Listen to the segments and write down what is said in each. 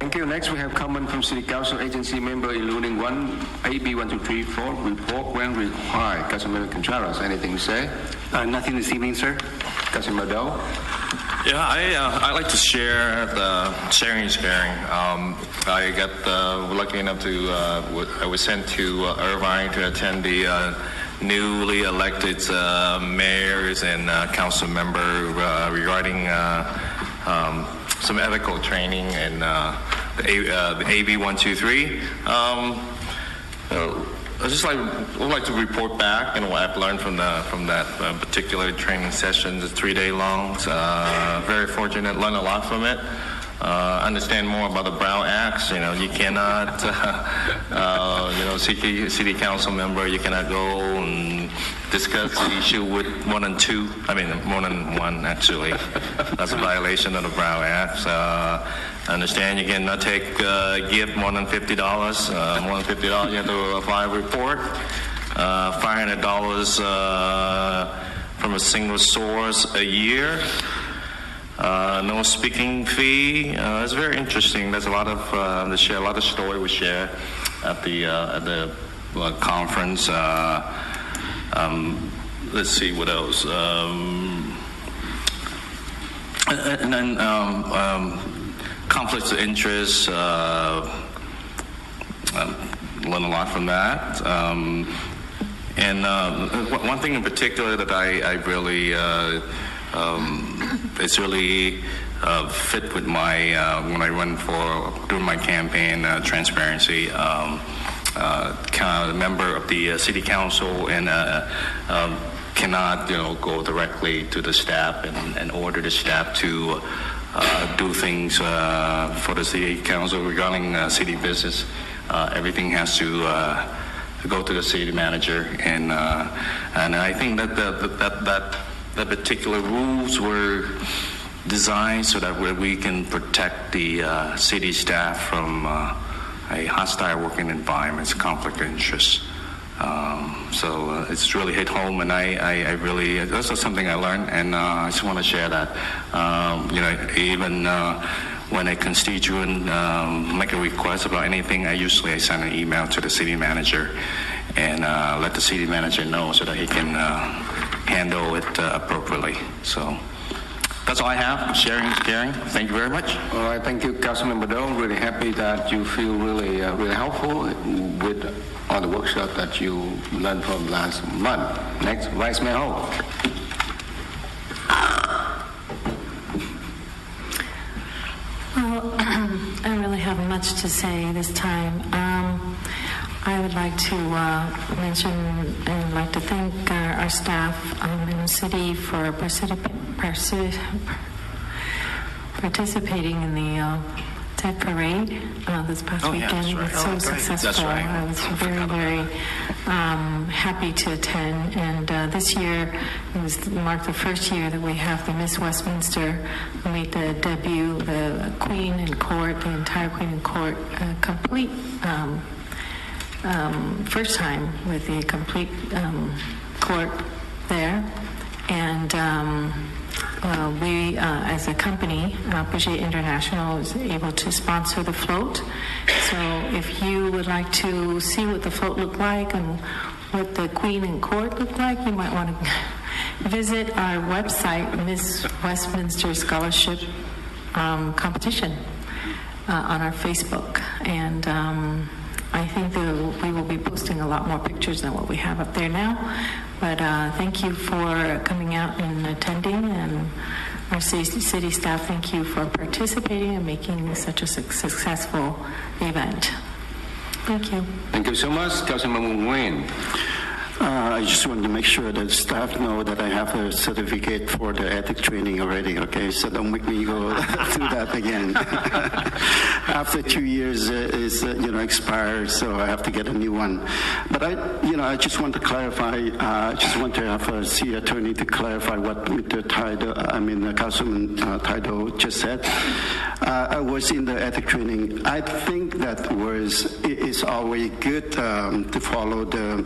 Thank you. Next, we have comment from City Council agency member eluding AB 1234 report when required. Councilman Contreras, anything to say? Nothing this evening, sir. Councilman Doe? Yeah, I like to share the sharing is caring. I got lucky enough to I was sent to Irvine to attend the newly elected mayors and council member regarding some ethical training and the AB 123. I would like to report back and what I've learned from that particular training session. It's 3-day long. Very fortunate, learned a lot from it. Understand more about the Brown Acts. You cannot, city council member, you cannot go and discuss the issue with more than one actually. That's a violation of the Brown Acts. Understand you cannot give more than $50. More than $50, you have to file a report. $500 from a single source a year. No speaking fee. It's very interesting. There's a lot of a lot of story we share at the conference. Let's see what else. And then conflicts of interest. Learn a lot from that. And one thing in particular that I really it's really fit with my when I run during my campaign transparency. Member of the city council and cannot go directly to the staff and order the staff to do things for the city council regarding city business. Everything has to go to the city manager, and I think that that particular rules were designed so that we can protect the city staff from a hostile working environment, conflict of interest. So it's really hit home, and I really, that's something I learned, and I just want to share that. Even when a constituent make a request about anything, I send an email to the city manager and let the city manager know so that he can handle it appropriately. So that's all I have. Sharing is caring. Thank you very much. All right, thank you, Councilman Badal. Really happy that you feel really helpful with all the workshop that you learned from last month. Next, Vice Mayor Ho. Well, I don't really have much to say this time. I would like to mention and I'd like to thank our staff in the city for participating in the TED Parade this past weekend. Yeah, It was so successful. That's right. I was very, very happy to attend. And this year marked the first year that we have the Miss Westminster meet the debut, the Queen and Court, the entire Queen and Court, complete. First time with the complete court there, and we, as a company, Apogee International is able to sponsor the float. So if you would like to see what the float looked like and what the Queen and Court looked like, you might want to visit our website, Miss Westminster Scholarship Competition, on our Facebook. And I think we will be posting a lot more pictures than what we have up there now. But thank you for coming out and attending, and our city staff, thank you for participating and making such a successful event. Thank you. Thank you so much, Councilman Nguyen. I just wanted to make sure that staff know that I have a certificate for the ethic training already, okay? So don't make me go through that again. After 2 years is expired, so I have to get a new one. But I just want to clarify, I just want to have a city attorney to clarify what Mr. Councilman Taido just said. I was in the ethic training. I think that it is always good to follow the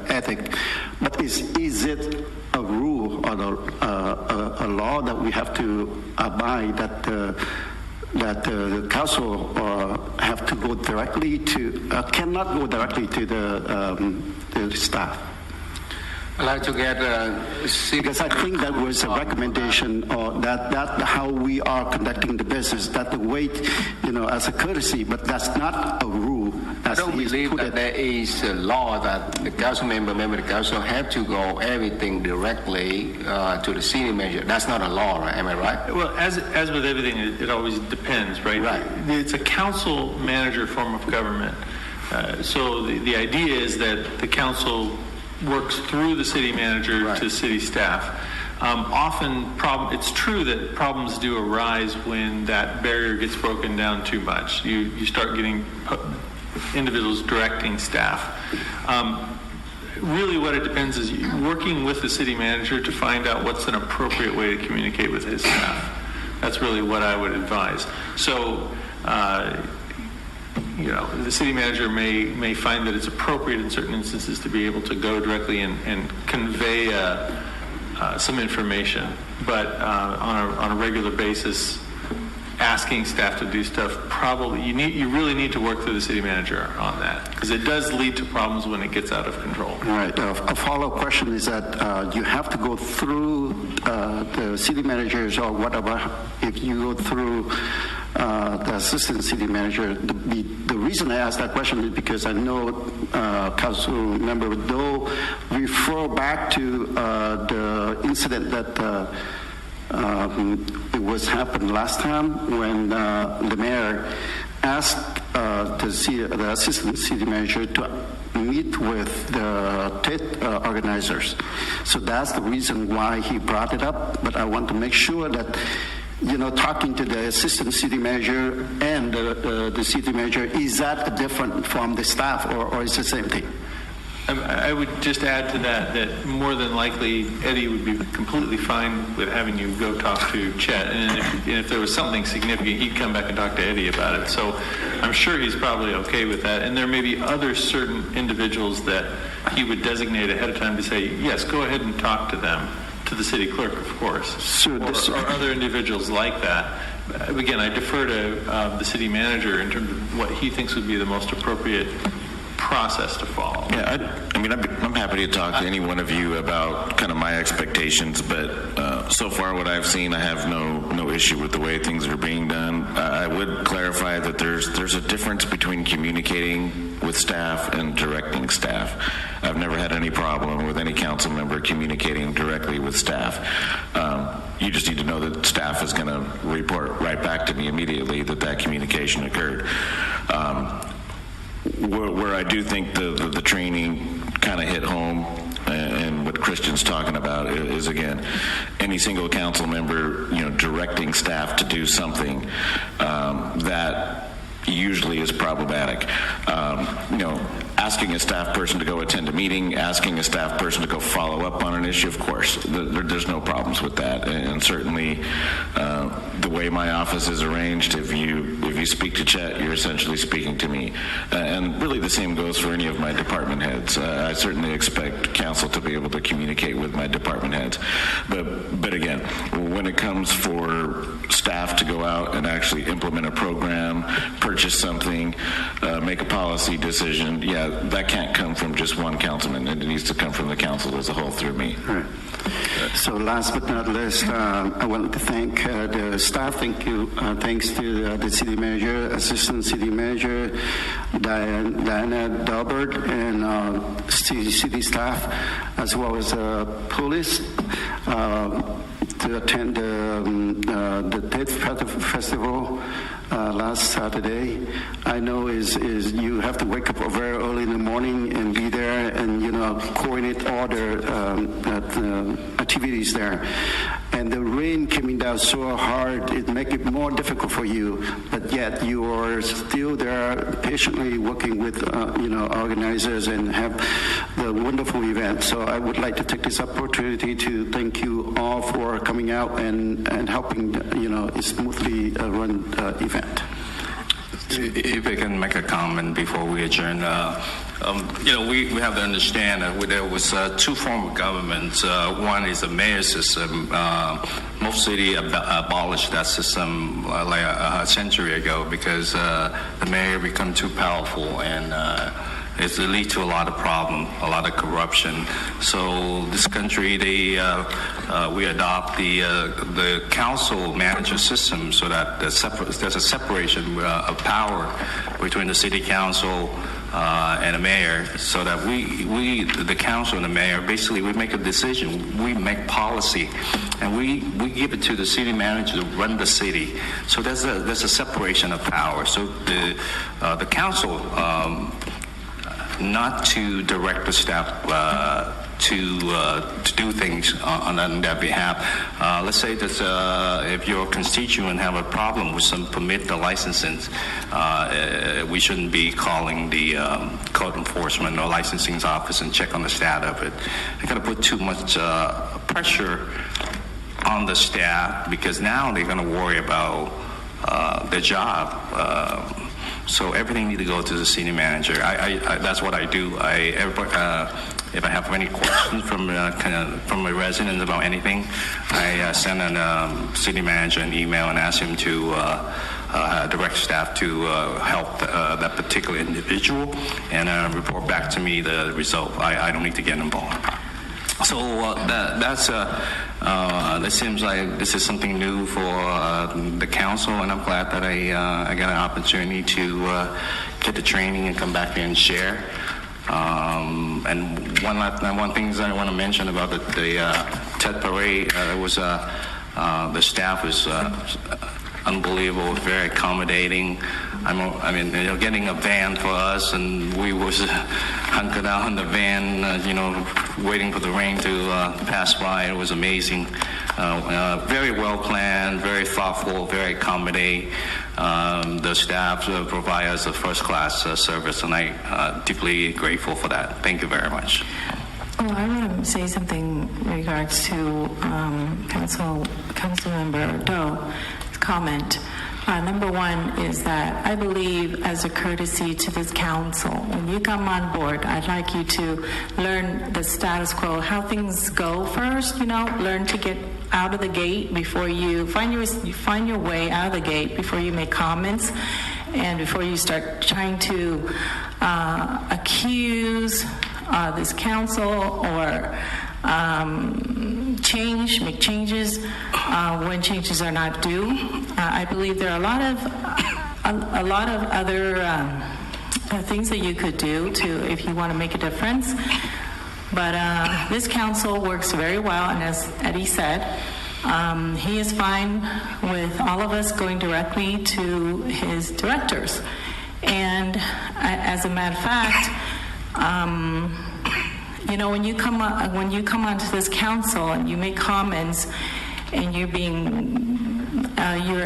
ethic, but is it a rule or a law that we have to abide that that the council have to go directly to, cannot go directly to the staff. I'd like to get Because I think that was a recommendation, or that how we are conducting the business, that the wait, as a courtesy, but that's not a rule. I don't believe that there is a law that the council member of the council have to go everything directly to the city manager. That's not a law, right? Am I right? Well, as with everything, it always depends, right? Right. It's a council manager form of government. So the idea is that the council works through the city manager to city staff. Often, it's true that problems do arise when that barrier gets broken down too much. You start getting individuals directing staff. Really what it depends is working with the city manager to find out what's an appropriate way to communicate with his staff. That's really what I would advise. So, the city manager may find that it's appropriate in certain instances to be able to go directly and convey some information, but on a regular basis, asking staff to do stuff, probably you really need to work through the city manager on that, because it does lead to problems when it gets out of control. All right. A follow-up question is that you have to go through the city managers or whatever. If you go through the assistant city manager, the reason I ask that question is because I know council member Doe refer back to the incident that it was happened last time when the mayor asked the assistant city manager to meet with the TIT organizers. So that's the reason why he brought it up, but I want to make sure that talking to the assistant city manager and the city manager, is that different from the staff, or is it the same thing? I would just add to that more than likely Eddie would be completely fine with having you go talk to Chet, and if there was something significant, he'd come back and talk to Eddie about it. So I'm sure he's probably okay with that. And there may be other certain individuals that he would designate ahead of time to say, yes, go ahead and talk to them, to the city clerk, of course, or other individuals like that. Again, I defer to the city manager in terms of what he thinks would be the most appropriate process to follow. Yeah, I'm happy to talk to any one of you about kind of my expectations, but so far what I've seen, I have no issue with the way things are being done. I would clarify that there's a difference between communicating with staff and directing staff. I've never had any problem with any council member communicating directly with staff. You just need to know that staff is going to report right back to me immediately that communication occurred. Where I do think the training kind of hit home, and what Christian's talking about is, again, any single council member, directing staff to do something that usually is problematic. Asking a staff person to go attend a meeting, asking a staff person to go follow up on an issue, of course, there's no problems with that. And certainly, the way my office is arranged, if you speak to Chet, you're essentially speaking to me. And really the same goes for any of my department heads. I certainly expect council to be able to communicate with my department heads. But again, when it comes for staff to go out and actually implement a program, purchase something, make a policy decision, that can't come from just one councilman. It needs to come from the council as a whole through me. Right. So last but not least, I want to thank the staff. Thank you. Thanks to the city manager, assistant city manager, Diana Dalbert, and city staff, as well as police, to attend the TIT Festival last Saturday. I know is you have to wake up very early in the morning and be there and coordinate all the activities there. And the rain coming down so hard, it make it more difficult for you. But yet you are still there, patiently working with organizers and have the wonderful event. So I would like to take this opportunity to thank you all for coming out and helping smoothly run the event. If I can make a comment before we adjourn, we have to understand that there was two forms of government. One is the mayor system. Most cities abolished that system like a century ago because the mayor became too powerful and it leads to a lot of problem, a lot of corruption. So this country, we adopt the council manager system so that there's a separation of power between the city council and the mayor, so that we, the council and the mayor, basically we make a decision, we make policy, and we give it to the city manager to run the city. So there's a separation of power. So the council. Not to direct the staff to do things on their behalf. Let's say that if your constituent have a problem with some permit the licensing, we shouldn't be calling the code enforcement or licensing office and check on the status of it. They're going to put too much pressure on the staff because now they're going to worry about their job. So everything needs to go to the city manager. That's what I do. If I have any questions from my residents about anything, I send a city manager an email and ask him to direct staff to help that particular individual and report back to me the result. I don't need to get involved. So that seems like this is something new for the council, and I'm glad that I got an opportunity to get the training and come back here and share. And one thing I want to mention about the TED Parade, the staff was unbelievable, very accommodating. Getting a van for us, and we was hunkered out in the van, waiting for the rain to pass by. It was amazing. Very well planned, very thoughtful, very accommodating. The staff provide us a first-class service, and I'm deeply grateful for that. Thank you very much. Oh, I want to say something in regards to Councilmember Doe's comment. Number one is that I believe, as a courtesy to this council, when you come on board, I'd like you to learn the status quo, how things go first. Learn to get out of the gate before you find your way out of the gate before you make comments, and before you start trying to accuse this council or make changes when changes are not due. I believe there are a lot of other things that you could do if you want to make a difference. But this council works very well, and as Eddie said, he is fine with all of us going directly to his directors. And as a matter of fact, when you come onto this council and you make comments and you're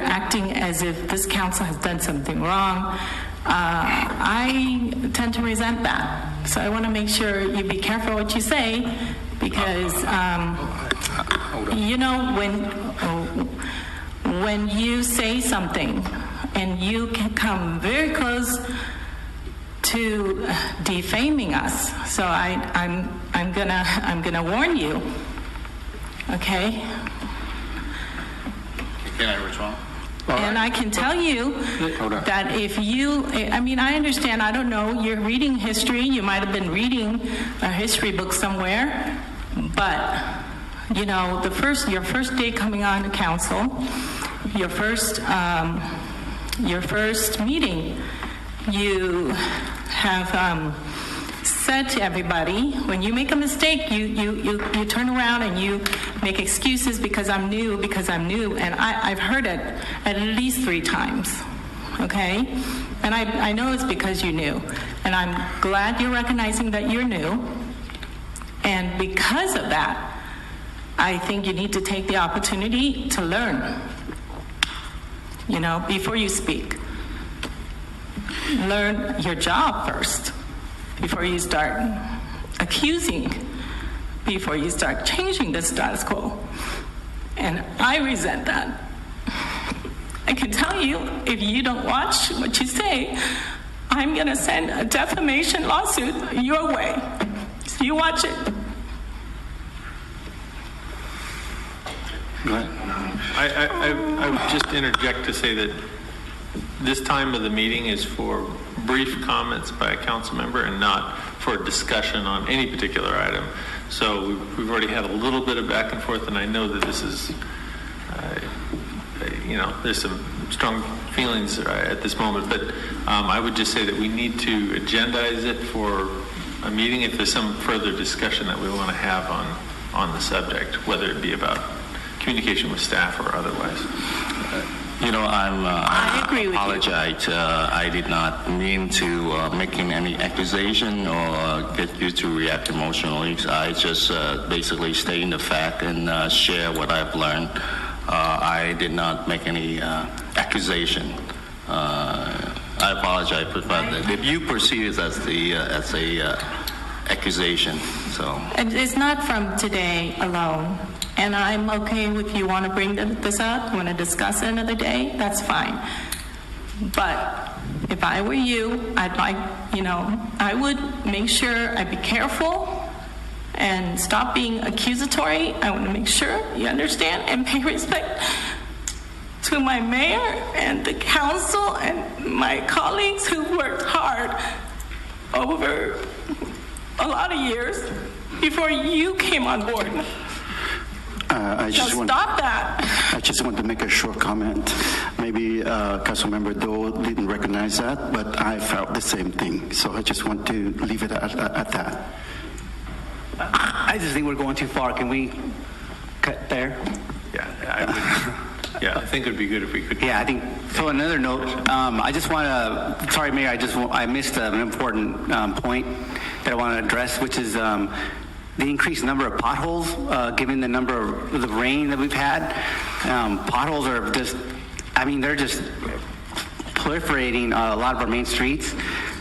acting as if this council has done something wrong, I tend to resent that. So I want to make sure you be careful what you say, because when you say something and you can come very close to defaming us, so I'm gonna warn you. Okay. Can I respond? And I can tell you that if you, I understand, I don't know, you're reading history, you might have been reading a history book somewhere, but, your first day coming on to council, your first meeting, you have said to everybody, when you make a mistake, you turn around and you make excuses because I'm new, and I've heard it at least 3 times, okay? And I know it's because you're new, and I'm glad you're recognizing that you're new, and because of that, I think you need to take the opportunity to learn, before you speak. Learn your job first before you start accusing, before you start changing the status quo. And I resent that. I can tell you, if you don't watch what you say, I'm going to send a defamation lawsuit your way. So you watch it. Go ahead. I would just interject to say that this time of the meeting is for brief comments by a council member and not for discussion on any particular item. So we've already had a little bit of back and forth, and I know that this is, there's some strong feelings at this moment, but I would just say that we need to agendize it for a meeting if there's some further discussion that we want to have on the subject, whether it be about communication with staff or otherwise. I agree with you. Apologize. I did not mean to making any accusation or get you to react emotionally. I just basically stating the fact and share what I've learned. I did not make any accusation. I apologize, but if you perceive it as a accusation, so. And it's not from today alone. And I'm okay if you want to bring this up, want to discuss it another day, that's fine. But if I were you, I'd like, I would make sure I'd be careful and stop being accusatory. I want to make sure you understand and pay respect to my mayor and the council and my colleagues who worked hard over a lot of years before you came on board. Stop that. I just want to make a short comment. Maybe Councilmember Doe didn't recognize that, but I felt the same thing. So I just want to leave it at that. I just think we're going too far. Can we cut there? I think it would be good if we could. Yeah, I think. So another note, I just want to, sorry, Mayor, I missed an important point that I want to address, which is the increased number of potholes, given the number of the rain that we've had. Potholes are just, they're just proliferating a lot of our main streets.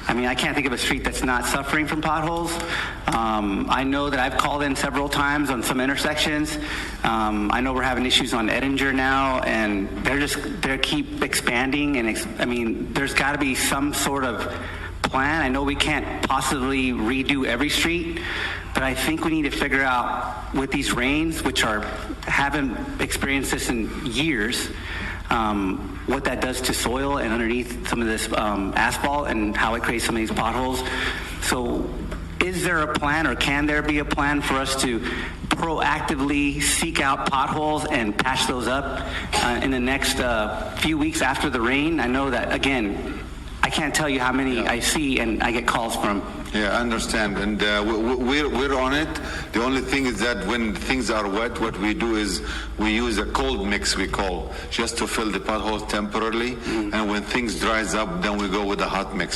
I can't think of a street that's not suffering from potholes. I know that I've called in several times on some intersections. I know we're having issues on Edinger now, and they keep expanding, and there's got to be some sort of plan. I know we can't possibly redo every street, but I think we need to figure out with these rains, which haven't experienced this in years, what that does to soil and underneath some of this asphalt and how it creates some of these potholes. So is there a plan, or can there be a plan for us to proactively seek out potholes and patch those up in the next few weeks after the rain? I know that, again, I can't tell you how many I see and I get calls from. Yeah, I understand, and we're on it. The only thing is that when things are wet, what we do is we use a cold mix, we call, just to fill the potholes temporarily, and when things dries up, then we go with the hot mix.